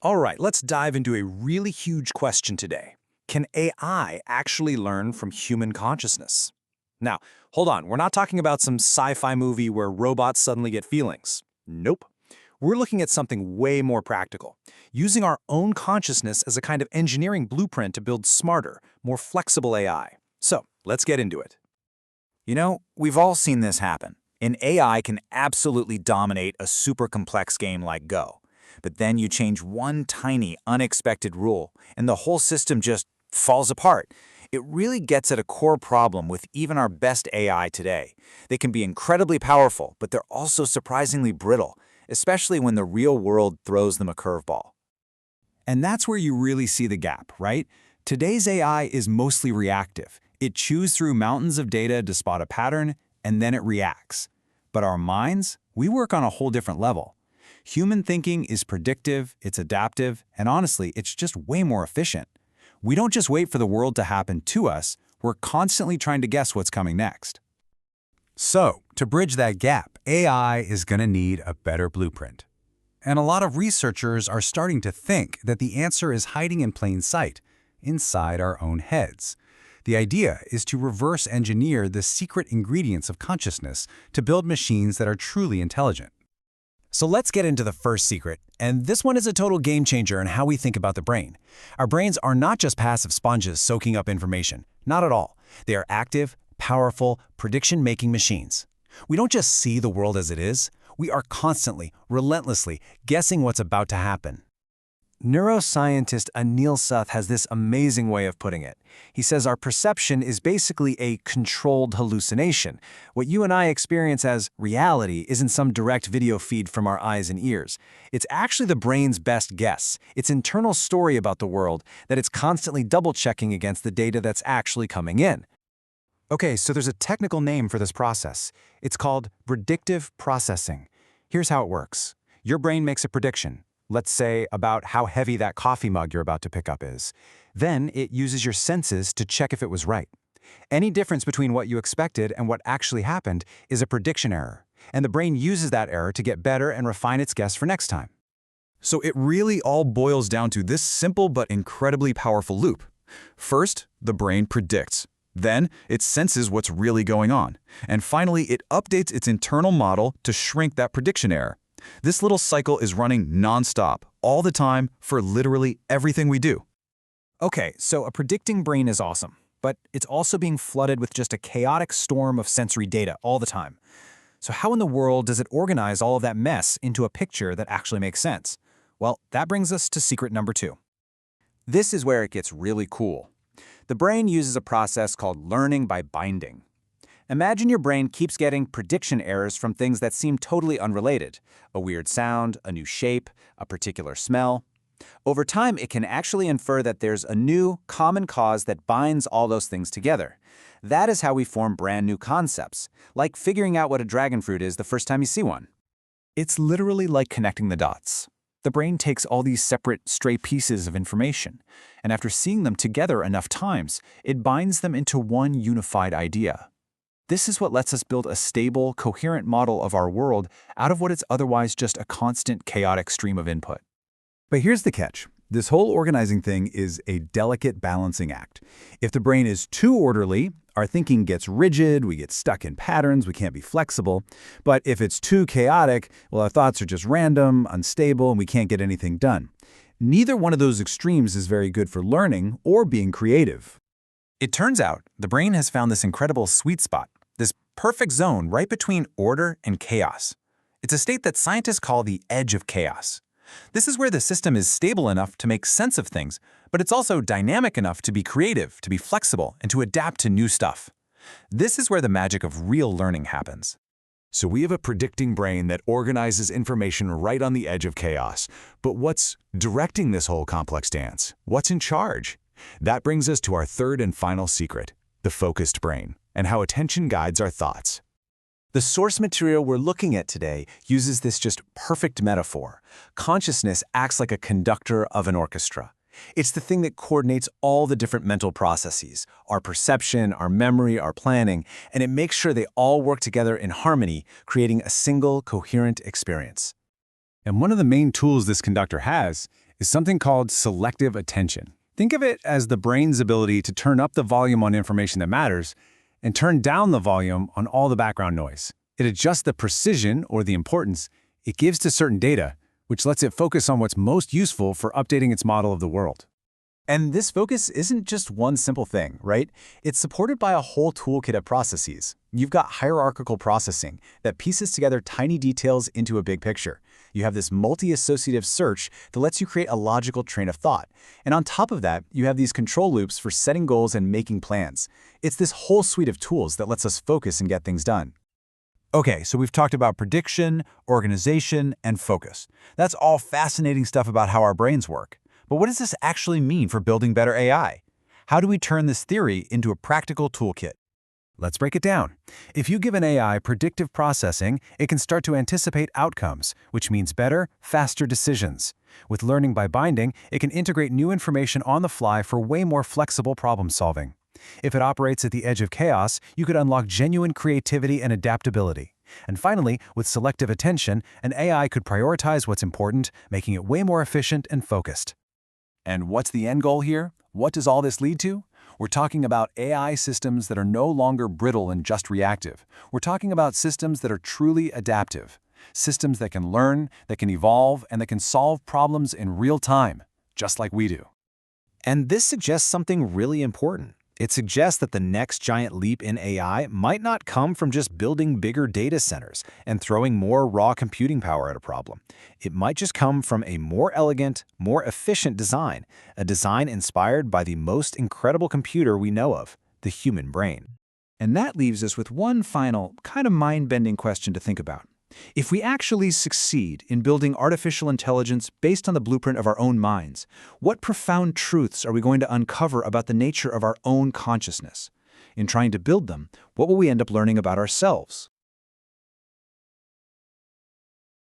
All right, let's dive into a really huge question today. Can AI actually learn from human consciousness? Now, hold on, we're not talking about some sci-fi movie where robots suddenly get feelings. Nope. We're looking at something way more practical, using our own consciousness as a kind of engineering blueprint to build smarter, more flexible AI. So, let's get into it. You know, we've all seen this happen. An AI can absolutely dominate a super complex game like Go. But then you change one tiny, unexpected rule, and the whole system just falls apart. It really gets at a core problem with even our best AI today. They can be incredibly powerful, but they're also surprisingly brittle, especially when the real world throws them a curveball. And that's where you really see the gap, right? Today's AI is mostly reactive. It chews through mountains of data to spot a pattern, and then it reacts. But our minds, we work on a whole different level. Human thinking is predictive, it's adaptive, and honestly, it's just way more efficient. We don't just wait for the world to happen to us, we're constantly trying to guess what's coming next. So, to bridge that gap, AI is going to need a better blueprint. And a lot of researchers are starting to think that the answer is hiding in plain sight, inside our own heads. The idea is to reverse engineer the secret ingredients of consciousness to build machines that are truly intelligent. So let's get into the first secret, and this one is a total game changer in how we think about the brain. Our brains are not just passive sponges soaking up information. Not at all. They are active, powerful, prediction-making machines. We don't just see the world as it is. We are constantly, relentlessly guessing what's about to happen. Neuroscientist Anil Seth has this amazing way of putting it. He says our perception is basically a controlled hallucination. What you and I experience as reality isn't some direct video feed from our eyes and ears. It's actually the brain's best guess, its internal story about the world that it's constantly double-checking against the data that's actually coming in. Okay, so there's a technical name for this process. It's called predictive processing. Here's how it works. Your brain makes a prediction. Let's say about how heavy that coffee mug you're about to pick up is. Then it uses your senses to check if it was right. Any difference between what you expected and what actually happened is a prediction error, and the brain uses that error to get better and refine its guess for next time. So it really all boils down to this simple but incredibly powerful loop. First, the brain predicts. Then, it senses what's really going on. And finally, it updates its internal model to shrink that prediction error. This little cycle is running non-stop, all the time, for literally everything we do. Okay, so a predicting brain is awesome, but it's also being flooded with just a chaotic storm of sensory data all the time. So how in the world does it organize all of that mess into a picture that actually makes sense? Well, that brings us to secret number 2. This is where it gets really cool. The brain uses a process called learning by binding. Imagine your brain keeps getting prediction errors from things that seem totally unrelated. A weird sound, a new shape, a particular smell. Over time, it can actually infer that there's a new, common cause that binds all those things together. That is how we form brand new concepts, like figuring out what a dragon fruit is the first time you see one. It's literally like connecting the dots. The brain takes all these separate, stray pieces of information, and after seeing them together enough times, it binds them into one unified idea. This is what lets us build a stable, coherent model of our world out of what is otherwise just a constant, chaotic stream of input. But here's the catch. This whole organizing thing is a delicate balancing act. If the brain is too orderly, our thinking gets rigid, we get stuck in patterns, we can't be flexible. But if it's too chaotic, well, our thoughts are just random, unstable, and we can't get anything done. Neither one of those extremes is very good for learning or being creative. It turns out the brain has found this incredible sweet spot, this perfect zone right between order and chaos. It's a state that scientists call the edge of chaos. This is where the system is stable enough to make sense of things, but it's also dynamic enough to be creative, to be flexible, and to adapt to new stuff. This is where the magic of real learning happens. So we have a predicting brain that organizes information right on the edge of chaos. But what's directing this whole complex dance? What's in charge? That brings us to our third and final secret, the focused brain, and how attention guides our thoughts. The source material we're looking at today uses this just perfect metaphor. Consciousness acts like a conductor of an orchestra. It's the thing that coordinates all the different mental processes, our perception, our memory, our planning, and it makes sure they all work together in harmony, creating a single, coherent experience. And one of the main tools this conductor has is something called selective attention. Think of it as the brain's ability to turn up the volume on information that matters and turn down the volume on all the background noise. It adjusts the precision, or the importance, it gives to certain data, which lets it focus on what's most useful for updating its model of the world. And this focus isn't just one simple thing, right? It's supported by a whole toolkit of processes. You've got hierarchical processing that pieces together tiny details into a big picture. You have this multi-associative search that lets you create a logical train of thought. And on top of that, you have these control loops for setting goals and making plans. It's this whole suite of tools that lets us focus and get things done. Okay, so we've talked about prediction, organization, and focus. That's all fascinating stuff about how our brains work. But what does this actually mean for building better AI? How do we turn this theory into a practical toolkit? Let's break it down. If you give an AI predictive processing, it can start to anticipate outcomes, which means better, faster decisions. With learning by binding, it can integrate new information on the fly for way more flexible problem solving. If it operates at the edge of chaos, you could unlock genuine creativity and adaptability. And finally, with selective attention, an AI could prioritize what's important, making it way more efficient and focused. And what's the end goal here? What does all this lead to? We're talking about AI systems that are no longer brittle and just reactive. We're talking about systems that are truly adaptive. Systems that can learn, that can evolve, and that can solve problems in real time, just like we do. And this suggests something really important. It suggests that the next giant leap in AI might not come from just building bigger data centers and throwing more raw computing power at a problem. It might just come from a more elegant, more efficient design, a design inspired by the most incredible computer we know of, the human brain. And that leaves us with one final, kind of mind-bending question to think about. If we actually succeed in building artificial intelligence based on the blueprint of our own minds, what profound truths are we going to uncover about the nature of our own consciousness? In trying to build them, what will we end up learning about ourselves?